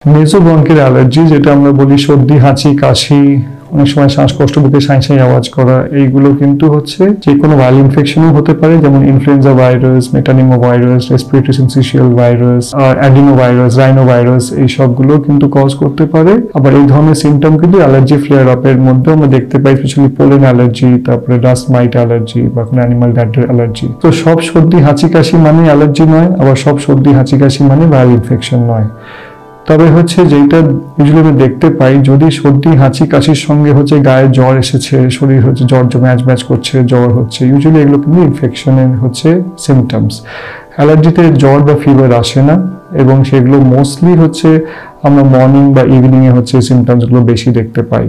মেসোব্রঙ্কিয়াল allergy, যেটা আমরা বলি সর্দি, হাঁচি, কাশি, অনেক সময় শ্বাসকষ্ট, বুকে সাঁই সাঁই আওয়াজ করা, এইগুলো কিন্তু হচ্ছে যে কোনো ভাইরাল ইনফেকশনও হতে পারে, যেমন influenza virus, metapneumo virus, respiratory syncytial virus, adeno virus, rhino virus, এই সবগুলো কিন্তু কজ করতে পারে। আবার এই ধরনের সিমটম কিন্তু অ্যালার্জি ফ্লেয়ার আপের মধ্যে আমরা দেখতে পাই, স্পেশালি পোলেন অ্যালার্জি, তারপরে ডাস্ট মাইট অ্যালার্জি বা কোনো অ্যানিমাল ডায়েটের অ্যালার্জি। তো সব সর্দি হাঁচি কাশি মানে অ্যালার্জি নয়, আবার সব সর্দি হাঁচি কাশি মানে ভাইরাল ইনফেকশন নয়। তবে হচ্ছে যেটা ইউজুয়ালি আমরা দেখতে পাই, যদি সর্দি হাঁচি কাশির সঙ্গে হচ্ছে গায়ে জ্বর এসেছে, শরীর হচ্ছে জ্বর ম্যাচ ম্যাচ করছে, জ্বর হচ্ছে, ইউজুয়ালি এগুলো কিন্তু ইনফেকশনের হচ্ছে সিমটমস। অ্যালার্জিতে জ্বর বা ফিভার আসে না, এবং সেগুলো মোস্টলি হচ্ছে আমরা মর্নিং বা ইভিনিং এ হচ্ছে সিমটমস গুলো বেশি দেখতে পাই।